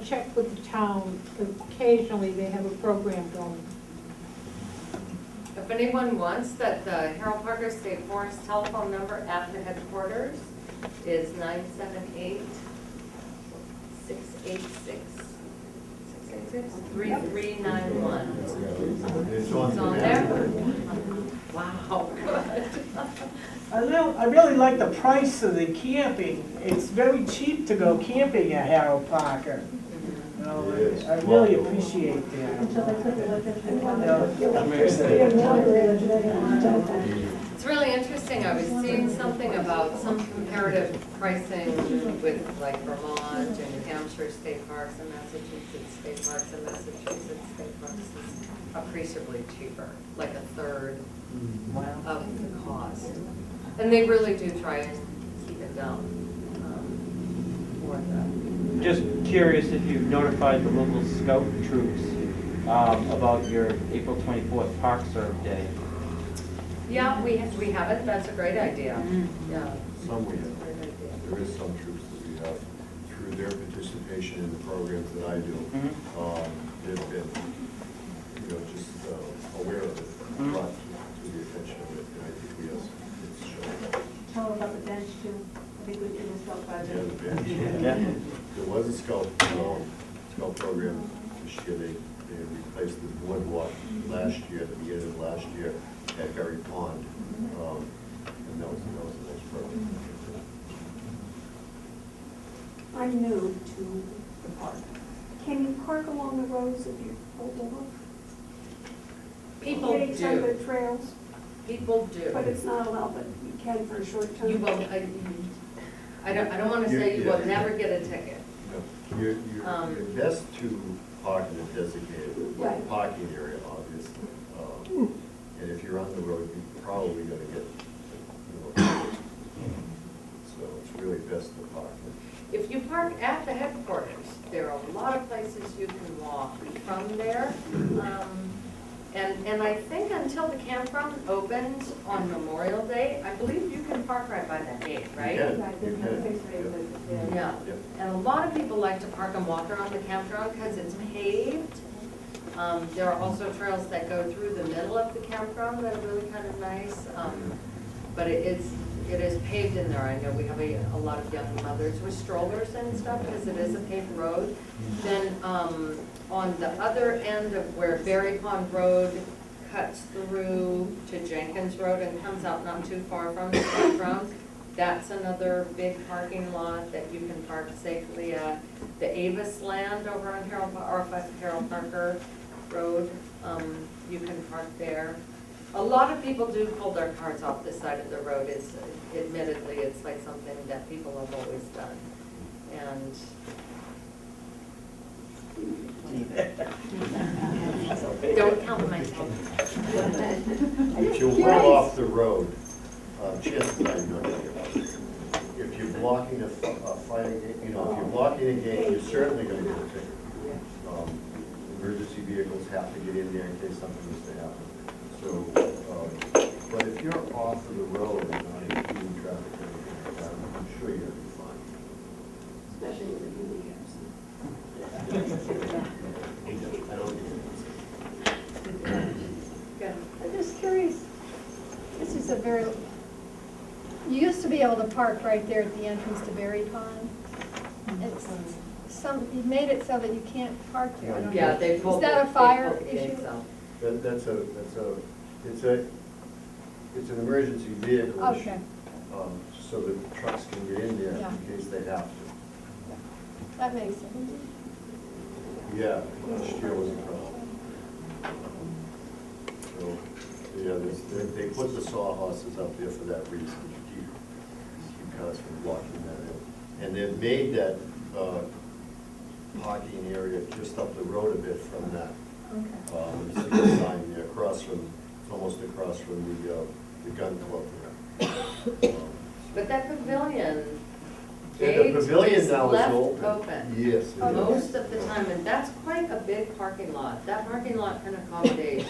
I've checked with the town, occasionally they have a program going. If anyone wants that, the Harold Parker State Forest telephone number at the headquarters is 978-686-3391. It's It's on there? Wow, good. I really like the price of the camping. It's very cheap to go camping at Harold Parker. You know, I really appreciate that. It's really interesting. I was seeing something about some comparative pricing with like Vermont and New Hampshire state parks and Massachusetts state parks and Massachusetts state parks is appreciably cheaper, like a third of the cost. And they really do try and keep it down for them. Just curious if you've notified the local scout troops about your April 24th Park Serve Day. Yeah, we haven't. That's a great idea. Yeah. Some we have. There is some troops that we have through their participation in the programs that I do. They've been, just aware of it, brought to the attention of it, and I think it's showing up. Tell them about the bench too. I think we did the scout Yeah, project. the bench. There was a scout program this year. They replaced the boardwalk last year, at the beginning of last year, at Berry Pond. And that was a nice program. I'm new to the park. Can you park along the roads if you pull over? People Getting some of do. the trails, People but do. it's not allowed, but you can for a short term. You will, I don't want to say you will never get a ticket. You're best to park in a designated Right. parking area, obviously. And if you're on the road, you're probably gonna get, so it's really best to park. If you park at the headquarters, there are a lot of places you can walk from there. And I think until the campground opens on Memorial Day, I believe you can park right by that gate, right? You can. Right, there's no fixed rate, but, Yeah, Yep. and a lot of people like to park and walk around the campground because it's paved. There are also trails that go through the middle of the campground that are really kind of nice. But it is paved in there. I know we have a lot of young mothers with strollers and stuff because it is a paved road. Then on the other end of where Berry Pond Road cuts through to Jenkins Road and comes out not too far from the campground, that's another big parking lot that you can park safely at. The Avis Land over on Harold Parker Road, you can park there. A lot of people do pull their cars off the side of the road. Admittedly, it's like something that people have always done. And don't count myself. If you pull off the road, chances are you're not gonna get one. If you're blocking a fighting, if you're blocking a gate, you're certainly gonna get a ticket. Emergency vehicles have to get in there in case something was to happen. So, but if you're off of the road and not impeding traffic or anything like that, I'm sure you're gonna be fine. Especially with the handicaps. I don't think Good. I'm just curious, this is a very, you used to be able to park right there at the entrance to Berry Pond. It's you made it so that you can't park there. I don't Yeah, know. they pulled. Is that a they fire pulled the gates issue? out. it's an emergency vehicle issue. Okay, So that trucks can get in there Yeah. in case they have to. that makes sense. Yeah, last year was a problem. So, yeah, they put the sawhorses up there for that reason, to keep cars from blocking that in. And they've made that parking area just up the road a bit from that. Okay. See the sign there, across from, it's almost across from the gun club there. But that pavilion And gate the pavilion is now is left open. open. Yes, it is. Most of the time, and that's quite a big parking lot. That parking lot can accommodate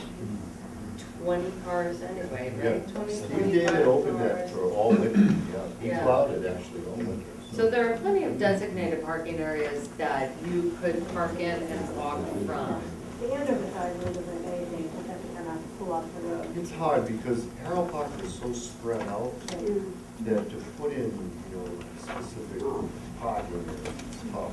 20 cars anyway, Yeah, right? 20, Steve 25 David opened that cars. for all winter, yeah, he Yeah. plowed it actually all winter, so. So there are plenty of designated parking areas that you could park in and walk from. The end of the side road is amazing, but then you kind of pull off the road. It's hard because Harold Park is so spread out that to put in, specific parking, it's tough.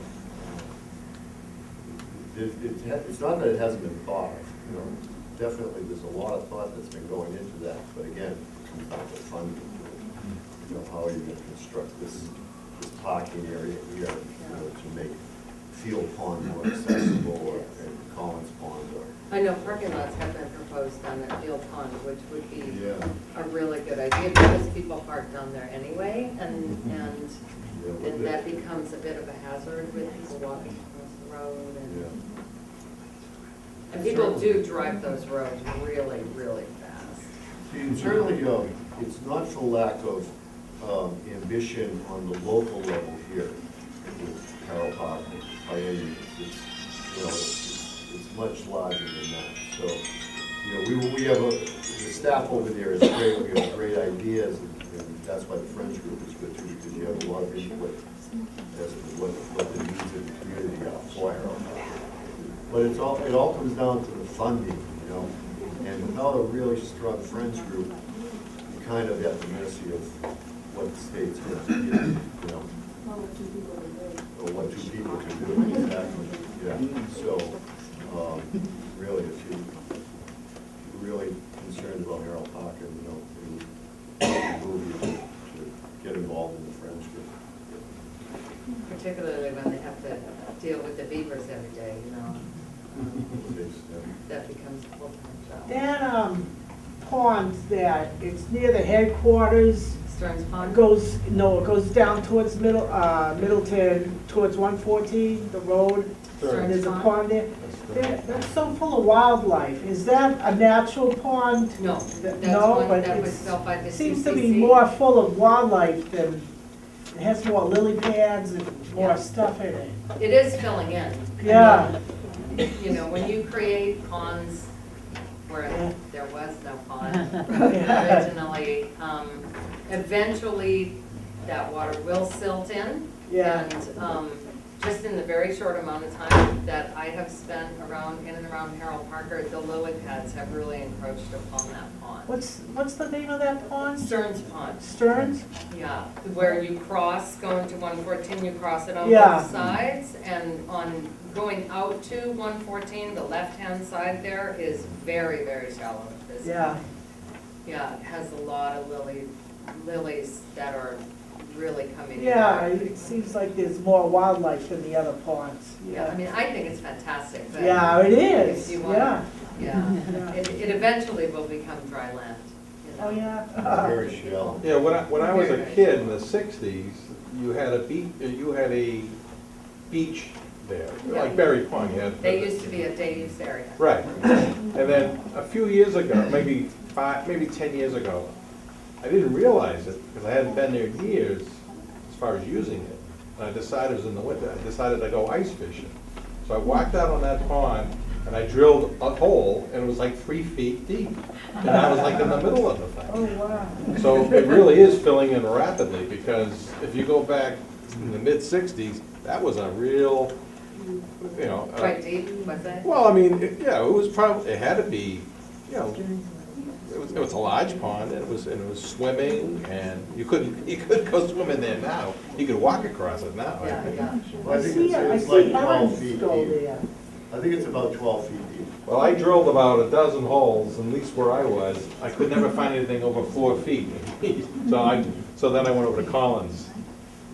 It's not that it hasn't been thought of, definitely there's a lot of thought that's been going into that, but again, it comes down to funding. How are you gonna construct this parking area here, to make Field Pond more accessible, or and Collins Pond, or. I know parking lots have been proposed down at Field Pond, which would be Yeah. a really good idea because people park down there anyway, and then that becomes a bit of a hazard with people walking across the road. And people do drive those roads really, really fast. See, it's really, it's not for lack of ambition on the local level here with Harold Park by any means. It's much larger than that. So, we have the staff over there is great, we have great ideas, and that's why the Friends Group is good too, because you have a lot of input as to what the needs of the community are for Harold Park. But it all comes down to the funding, and without a really strong Friends Group, you kind of at the mercy of what the state's going to give, Well, what two people are doing. or what two people can do, exactly, yeah. So, really, if you're really concerned about Harold Park, and, it would move you to get involved in the Friends Group. Particularly when they have to deal with the beavers every day, that becomes a full-time job. That, pond that, it's near the headquarters, Stearns Pond? it goes down towards Middleton, towards 114, the road. And there's a pond there. That's so full of wildlife. Is that a natural pond? No, No, that's one but that was it's- built by the CCC. Seems to be more full of wildlife than, it has more lily pads and more Yeah. stuff in it. It is filling in. Yeah. When you create ponds where Yeah. there was no pond originally, eventually that water will silt in. Yeah. And just in the very short amount of time that I have spent in and around Harold Parker, the lily pads have really encroached upon that pond. What's the name of that pond? Stearns Pond. Stearns? Yeah, where you cross, going to 114, you cross it on Yeah. both sides, and on going out to 114, the left-hand side there is very, very shallow at this Yeah. point. Yeah, it has a lot of lilies that are really coming in. Yeah, it seems like there's more wildlife than the other ponds. Yeah, I mean, I think it's fantastic, but. Yeah, it if is, you want- yeah. Yeah, Yeah. it eventually will become dry land. Oh, yeah? Very shallow. Yeah, when I was a kid in the 60s, you had a beach there, Yeah. like Berry Pond, you had. They used to be a day-use area. Right. And then a few years ago, maybe 10 years ago, I didn't realize it, because I hadn't been there in years, as far as using it. And I decided, it was in the winter, I decided to go ice fishing. So I walked out on that pond, and I drilled a hole, and it was like 3 feet deep. And I was like in the middle of the Oh, thing. wow. So it really is filling in rapidly, because if you go back in the mid-60s, that was a real, Quite deep, was it? well, I mean, it was probably, it had to be, it was a large pond, and it was swimming, and you couldn't go swim in there now. You could walk across it now. Yeah, yeah. Well, I think I it's see like 12 Evans feet go deep. there. I think it's about 12 feet deep. Well, I drilled about a dozen holes, at least where I was. I could never find anything over 4 feet. So then I went over to Collins.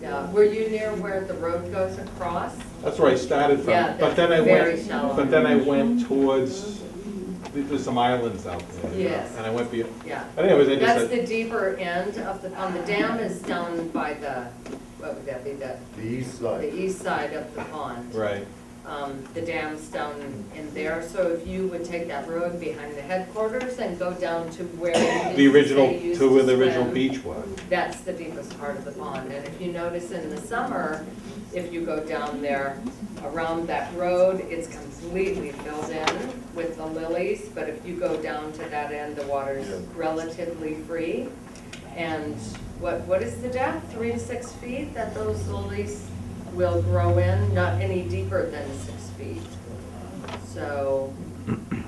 Yeah, were you near where the road goes across? That's where I started from. Yeah, But then I that's very went, shallow. but then I went towards, there's some islands out there. Yes. And I went beyond. Yeah. Anyways, I just That's said, the deeper end of the pond. The dam is down by what would that be, the The east side. east side of the pond. right. The dam's down in there, so if you would take that road behind the headquarters and go down to where The original, they used to where the swim, original beach was. that's the deepest part of the pond. And if you notice in the summer, if you go down there around that road, it's completely filled in with the lilies. But if you go down to that end, the water's Yeah. relatively free. And what is the depth, 3 to 6 feet, that those lilies will grow in, not any deeper than 6 feet. So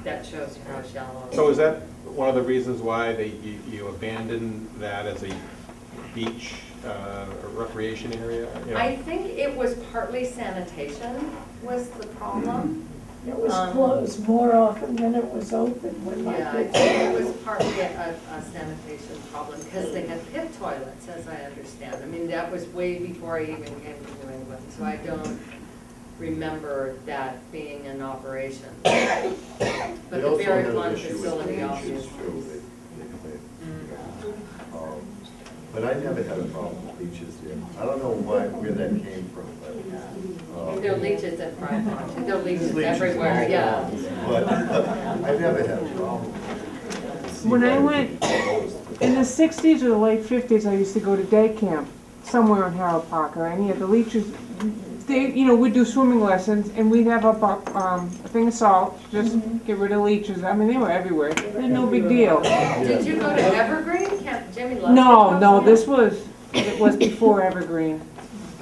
that shows you how shallow. So is that one of the reasons why you abandoned that as a beach recreation area? You know? I think it was partly sanitation was the problem. It was closed more often than it was open when my Yeah, I kids. think it was partly a sanitation problem, because they had pit toilets, as I understand. I mean, that was way before I even came to New England, so I don't remember that being in operation. But They the also Berry had an Pond issue with facility leeches, obviously. too. But I never had a problem with leeches there. I don't know where that came from, but. There are leeches at Fry Pond, there are leeches Leeches everywhere, all yeah. around. But I never had a problem. When I went in the 60s or the late 50s, I used to go to day camp somewhere in Harold Park or any of the leeches. They, we'd do swimming lessons and we'd have a thing of salt, just get rid of leeches. I mean, they were everywhere. They're no big deal. Did you go to Evergreen? Camp Jimmy Love? No, it was before Evergreen.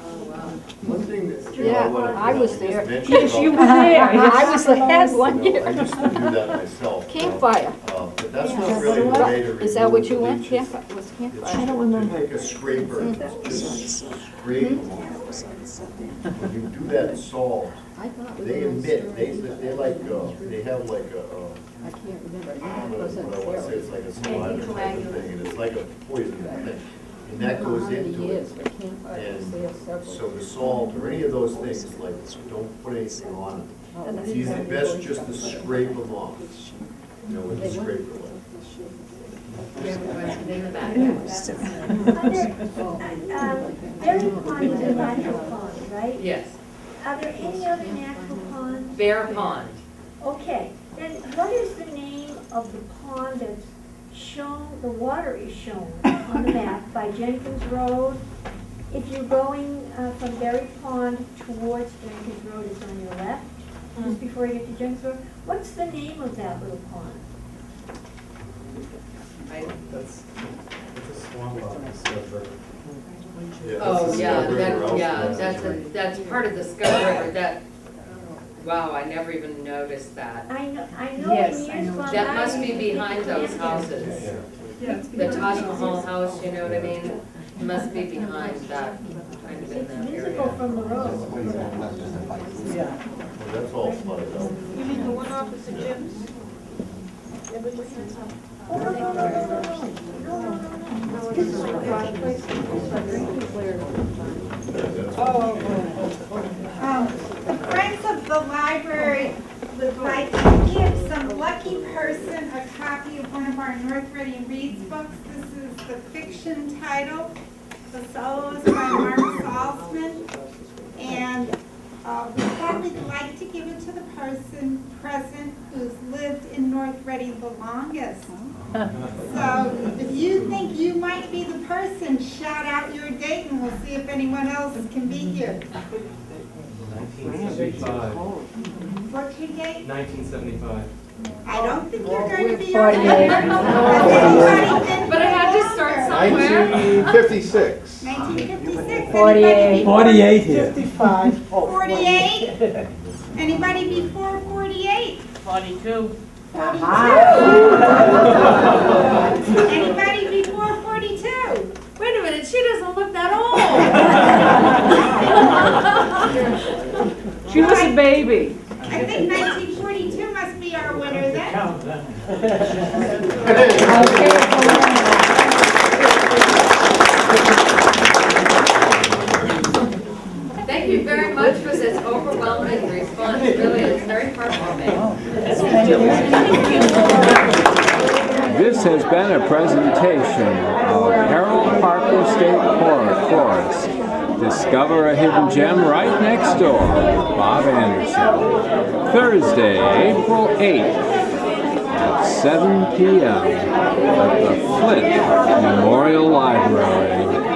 Oh, wow. One thing that. Yeah, I was just there. mention Yes, you were about- there. I was the head one You know, year. I used to do that myself. Campfire. But that's not really the way to remove Is that what you the went? leeches. Campfire, was It's campfire? I don't remember. To take a scraper, just scrape them off. When you do that salt, I thought we they were on emit, stories. they like, they have like a, I can't remember. what I want to say, it's like a saliva type of thing, and it's like a poison thing. And that goes into it. And so the salt or any of those things, like, don't put anything on them. It's easy, best just to scrape them off, with the scraper. You have a question in the back? Berry Pond is a natural pond, right? Yes, Are there any other natural ponds? Bear Pond. Okay, then what is the name of the pond that's shown, the water is shown on the map by Jenkins Road? If you're going from Berry Pond towards Jenkins Road, it's on your left, just before you get to Jenkins Road. What's the name of that little pond? Oh, that's part of the Scud River, wow, I never even noticed that. I know Yes, in I years know. gone That by, must be we behind those houses. The Taj Mahal house, you know what I mean? It must be behind that, kind of in It's that visible area. from the road. Yeah. Well, that's all flooded out. You mean the one opposite Jim's? Oh, no. This is a quiet place. The Friends of the Library would like to give some lucky person a copy of one of our North Reading Reads books. This is the fiction title, The Soloist by Mark Salzman. And with that, we'd like to give it to the person present who's lived in North Reading the longest. So if you think you might be the person, shout out your date and we'll see if anyone else can be here. 1975. What's your date? 1975. I don't think you're going to be 48. But I had to start somewhere. 1956. 1956. 48. 48 here. 55. 48? Anybody before 48? 42. Anybody before 42? Wait a minute, she doesn't look that old. She was a baby. I think 1942 must be our winner then. Thank you very much for this overwhelming response, really, it's very heartwarming. This has been a presentation of Harold Parker State Forest. Discover a hidden gem right next door. Bob Anderson. Thursday, April 8th at 7 p.m. at the Flint Memorial Library.